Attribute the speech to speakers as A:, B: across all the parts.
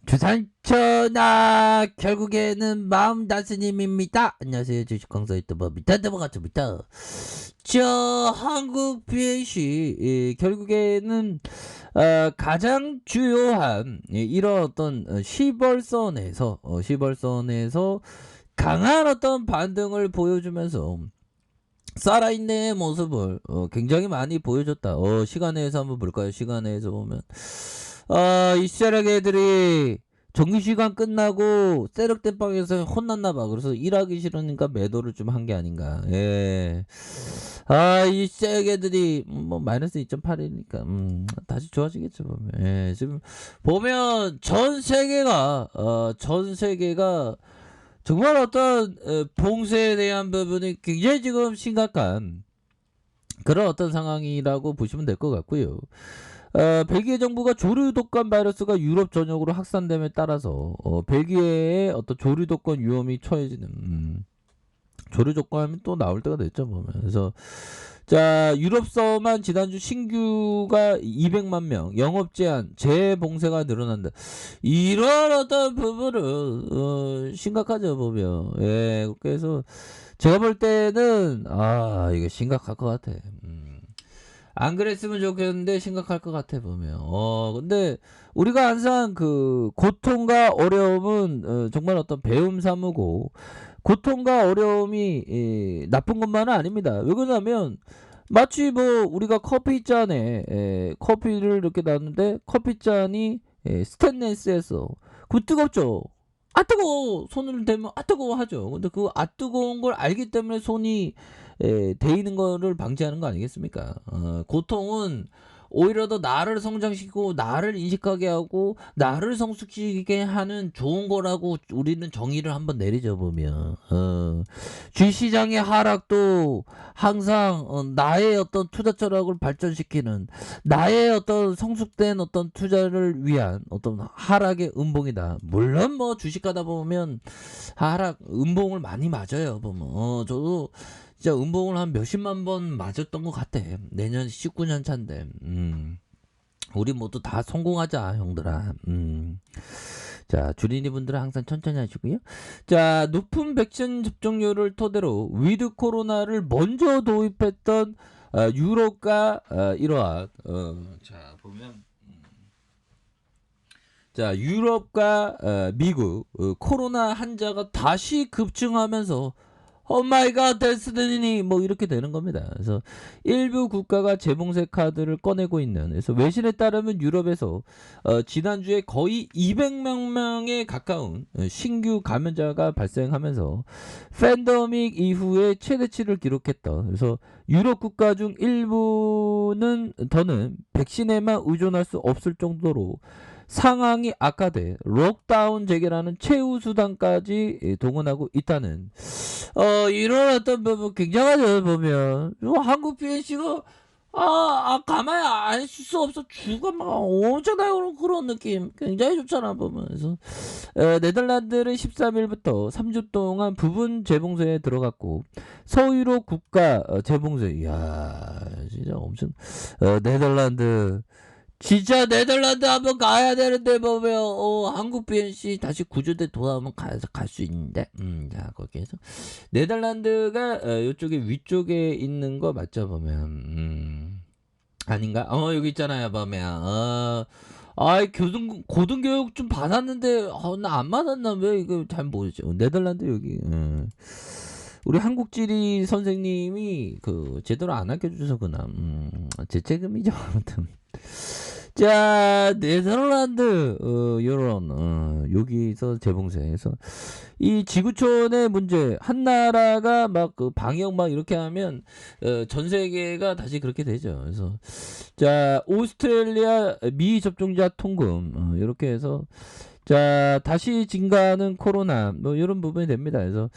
A: 주산천하 결국에는 마음 다스님입니다. 안녕하세요. 주식 강사 유튜버 미타드버가입니다. 한국 BNC 결국에는 가장 주요한 이런 어떤 시벌선에서 강한 어떤 반등을 보여주면서 살아있는 모습을 굉장히 많이 보여줬다. 시간에서 한번 볼까요? 시간에서 보면 이 세력 애들이 정규시간 끝나고 세력된 방에서 혼났나봐. 그래서 일하기 싫으니까 매도를 좀 한 게 아닌가. 예. 이 세력 애들이 뭐 마이너스 2.8이니까 다시 좋아지겠죠 보면. 예. 지금 보면 전 세계가 정말 어떤 봉쇄에 대한 부분이 굉장히 지금 심각한 그런 어떤 상황이라고 보시면 될 것 같고요. 벨기에 정부가 조류 독감 바이러스가 유럽 전역으로 확산됨에 따라서 벨기에의 어떤 조류 독감 위험이 처해지는 조류 독감이 또 나올 때가 됐죠 보면. 그래서 유럽서만 지난주 신규가 200만 명, 영업 제한, 재봉쇄가 늘어난다. 이런 어떤 부분은 심각하죠 보면. 예, 그래서 제가 볼 때는 이게 심각할 것 같아. 안 그랬으면 좋겠는데 심각할 것 같아 보면. 근데 우리가 항상 그 고통과 어려움은 정말 어떤 배움 삼으고, 고통과 어려움이 나쁜 것만은 아닙니다. 왜 그러냐면 마치 뭐 우리가 커피를 이렇게 놨는데 커피잔이 스테인리스에서 그 뜨겁죠. 뜨거워. 손을 대면 뜨거워 하죠. 근데 그 뜨거운 걸 알기 때문에 손이 데이는 거를 방지하는 거 아니겠습니까? 고통은 오히려 더 나를 성장시키고 나를 인식하게 하고 나를 성숙시키게 하는 좋은 거라고 우리는 정의를 한번 내리죠 보면. 주시장의 하락도 항상 나의 어떤 투자 철학을 발전시키는, 나의 어떤 성숙된 어떤 투자를 위한 어떤 하락의 음봉이다. 물론 뭐 주식하다 보면 하락 음봉을 많이 맞아요 보면. 저도 진짜 음봉을 한 몇십만 번 맞았던 것 같아. 내년 19년 차인데. 우리 모두 다 성공하자 형들아. 주린이 분들은 항상 천천히 하시고요. 높은 백신 접종률을 토대로 위드 코로나를 먼저 도입했던 유럽과 이러한 보면 유럽과 미국 코로나 환자가 다시 급증하면서 오마이갓 데스티니 뭐 이렇게 되는 겁니다. 그래서 일부 국가가 재봉쇄 카드를 꺼내고 있는, 그래서 외신에 따르면 유럽에서 지난주에 거의 200만 명에 가까운 신규 감염자가 발생하면서 팬데믹 이후에 최대치를 기록했던, 그래서 유럽 국가 중 일부는 더는 백신에만 의존할 수 없을 정도로 상황이 악화돼 록다운 재개라는 최후 수단까지 동원하고 있다는 이런 어떤 부분 굉장하죠 보면. 한국 BNC가 가만히 안 있을 수 없어. 주가 막 엄청나게 그런 느낌 굉장히 좋잖아 보면. 그래서 네덜란드는 13일부터 3주 동안 부분 재봉쇄에 들어갔고, 서유로 국가 재봉쇄. 이야 진짜 엄청. 네덜란드 진짜 네덜란드 한번 가야 되는데 보면 한국 BNC 다시 구조대 돌아오면 갈 수 있는데. 거기에서 네덜란드가 이쪽에 위쪽에 있는 거 맞죠 보면. 아닌가? 여기 있잖아요 보면. 고등교육 좀 받았는데 나 안 받았나 왜 이거 잘 모르죠. 네덜란드 여기. 우리 한국지리 선생님이 그 제대로 안 아껴주셔서 그나 제 책임이죠. 아무튼 네덜란드 요런 여기서 재봉쇄해서 이 지구촌의 문제, 한 나라가 막 그 방역 막 이렇게 하면 전 세계가 다시 그렇게 되죠. 그래서 오스트레일리아 미 접종자 통금 이렇게 해서 다시 증가하는 코로나 뭐 이런 부분이 됩니다. 그래서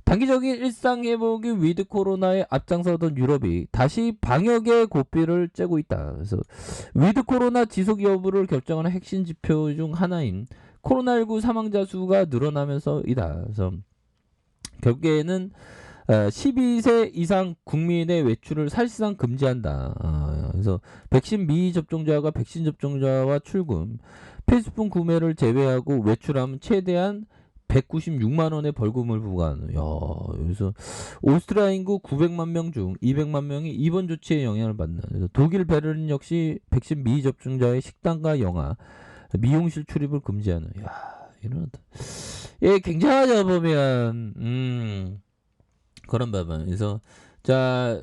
A: 단기적인 일상 회복이 위드 코로나에 앞장서던 유럽이 다시 방역의 고삐를 째고 있다. 그래서 위드 코로나 지속 여부를 결정하는 핵심 지표 중 하나인 코로나19 사망자 수가 늘어나면서이다. 그래서 결국에는 12세 이상 국민의 외출을 사실상 금지한다. 그래서 백신 미접종자와 백신 접종자와 출근, 필수품 구매를 제외하고 외출하면 최대한 196만 원의 벌금을 부과하는. 야, 여기서 오스트리아 인구 900만 명 중 200만 명이 이번 조치에 영향을 받는. 그래서 독일 베를린 역시 백신 미접종자의 식당과 영화, 미용실 출입을 금지하는. 야, 이런 예, 굉장하죠 보면. 그런 부분. 그래서 자,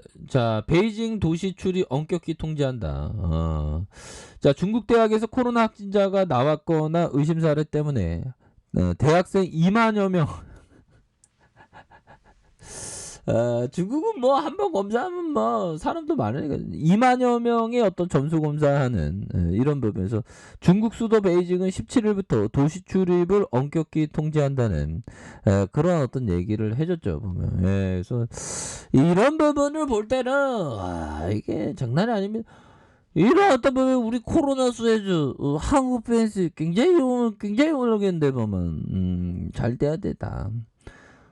A: 베이징 도시 출입 엄격히 통제한다. 자, 중국 대학에서 코로나 확진자가 나왔거나 의심 사례 때문에 대학생 2만여 명. 중국은 뭐 한 번 검사하면 뭐 사람도 많으니까 2만여 명의 어떤 점수 검사하는 이런 부분에서 중국 수도 베이징은 17일부터 도시 출입을 엄격히 통제한다는 그런 어떤 얘기를 해줬죠 보면. 그래서 이런 부분을 볼 때는 이게 장난이 아닙니다. 이런 어떤 부분 우리 코로나 수혜주 한국 팬스 굉장히 오르겠는데 보면 잘 돼야 되다.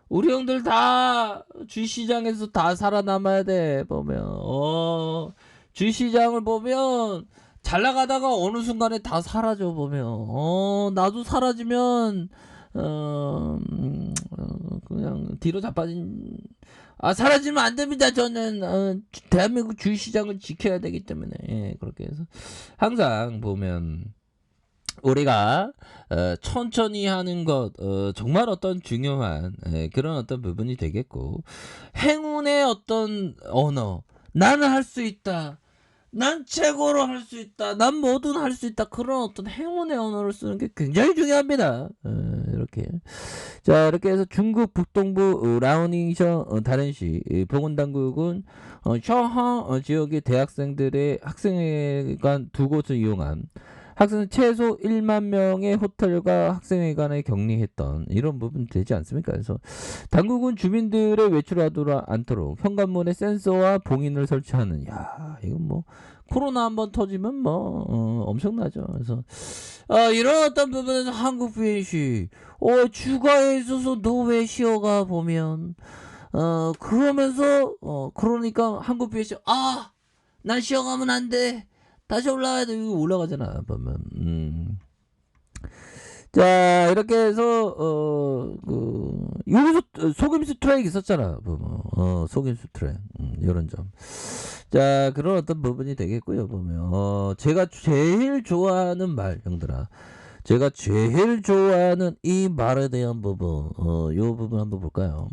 A: 우리 형들 다 주식시장에서 다 살아남아야 돼 보면. 주식시장을 보면 잘 나가다가 어느 순간에 다 사라져 보면. 나도 사라지면 그냥 뒤로 자빠진. 사라지면 안 됩니다. 저는 대한민국 주식시장을 지켜야 되기 때문에. 예, 그렇게 해서 항상 보면 우리가 천천히 하는 것 정말 어떤 중요한 그런 어떤 부분이 되겠고, 행운의 어떤 언어, 나는 할 수 있다, 난 최고로 할 수 있다, 난 뭐든 할 수 있다, 그런 어떤 행운의 언어를 쓰는 게 굉장히 중요합니다. 이렇게 자, 이렇게 해서 중국 북동부 라오닝셔 다렌시 보건당국은 셔허 지역의 대학생들의 학생회관 두 곳을 이용한 학생 최소 1만 명의 호텔과 학생회관에 격리했던 이런 부분 되지 않습니까? 그래서 당국은 주민들의 외출하도록 않도록 현관문에 센서와 봉인을 설치하는. 야, 이건 뭐 코로나 한번 터지면 뭐 엄청나죠. 그래서 이런 어떤 부분에서 한국 BNC 주가에 있어서 너 왜 쉬어가 보면 그러면서 그러니까 한국 BNC 난 쉬어가면 안 돼. 다시 올라가야 돼. 이거 올라가잖아. 보면. 자, 이렇게 해서 여기서 속임수 트랙 있었잖아. 보면. 속임수 트랙. 이런 점. 자, 그런 어떤 부분이 되겠고요. 보면. 제가 제일 좋아하는 말, 형들아. 제가 제일 좋아하는 이 말에 대한 부분. 요 부분 한번 볼까요?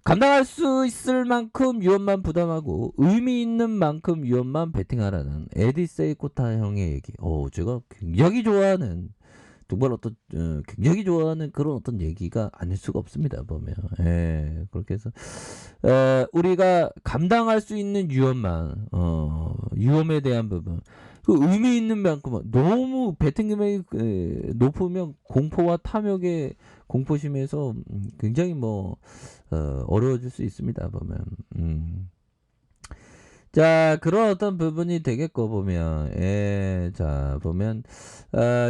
A: 감당할 수 있을 만큼 위험만 부담하고 의미 있는 만큼 위험만 베팅하라는 에디 세이코타 형의 얘기. 제가 굉장히 좋아하는, 정말 어떤 굉장히 좋아하는 그런 어떤 얘기가 아닐 수가 없습니다. 보면. 그렇게 해서 우리가 감당할 수 있는 위험만, 위험에 대한 부분, 그 의미 있는 만큼, 너무 베팅 금액이 높으면 공포와 탐욕의 공포심에서 굉장히 뭐 어려워질 수 있습니다. 보면. 자, 그런 어떤 부분이 되겠고 보면. 자, 보면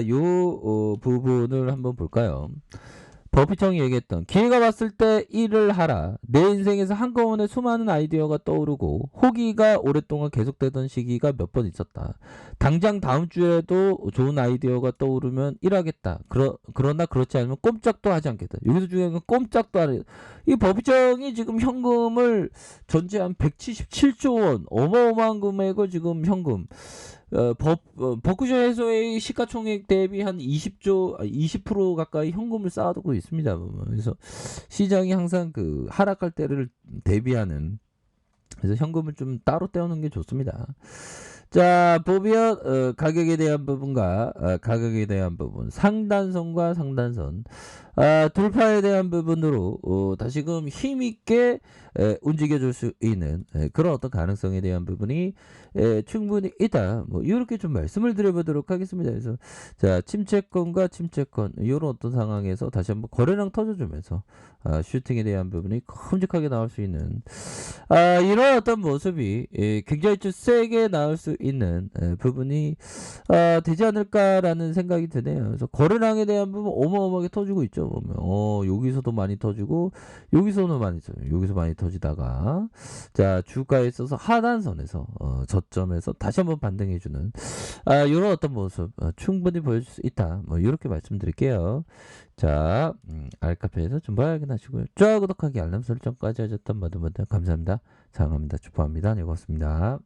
A: 요 부분을 한번 볼까요? 버피청이 얘기했던 기회가 왔을 때 일을 하라. 내 인생에서 한꺼번에 수많은 아이디어가 떠오르고 호기가 오랫동안 계속되던 시기가 몇 번 있었다. 당장 다음 주에도 좋은 아이디어가 떠오르면 일하겠다. 그러나 그렇지 않으면 꼼짝도 하지 않겠다. 여기서 중요한 건 꼼짝도 안 해. 이 버피청이 지금 현금을 전체 한 177조 원 어마어마한 금액을 지금 현금 버크셔 해서의 시가총액 대비 한 20% 가까이 현금을 쌓아두고 있습니다. 그래서 시장이 항상 그 하락할 때를 대비하는, 그래서 현금을 좀 따로 떼어놓는 게 좋습니다. 자, 보면 가격에 대한 부분과 가격에 대한 부분, 상단선과 상단선, 돌파에 대한 부분으로 다시금 힘있게 움직여줄 수 있는 그런 어떤 가능성에 대한 부분이 충분히 있다. 뭐 이렇게 좀 말씀을 드려보도록 하겠습니다. 그래서 자, 침체권과 침체권 이런 어떤 상황에서 다시 한번 거래량 터져주면서 슈팅에 대한 부분이 큼직하게 나올 수 있는 이런 어떤 모습이 굉장히 좀 세게 나올 수 있는 부분이 되지 않을까라는 생각이 드네요. 그래서 거래량에 대한 부분 어마어마하게 터지고 있죠. 있죠. 보면 여기서도 많이 터지고 여기서도 많이 터져요. 여기서 많이 터지다가 자 주가에 있어서 하단선에서 저점에서 다시 한번 반등해 주는 요런 어떤 모습 충분히 보여줄 수 있다. 뭐 요렇게 말씀드릴게요. 자 알카페에서 정보 확인하시고요. 좋아요 구독하기 알람 설정까지 하셨던 모든 분들 감사합니다. 사랑합니다. 축복합니다. 네, 고맙습니다.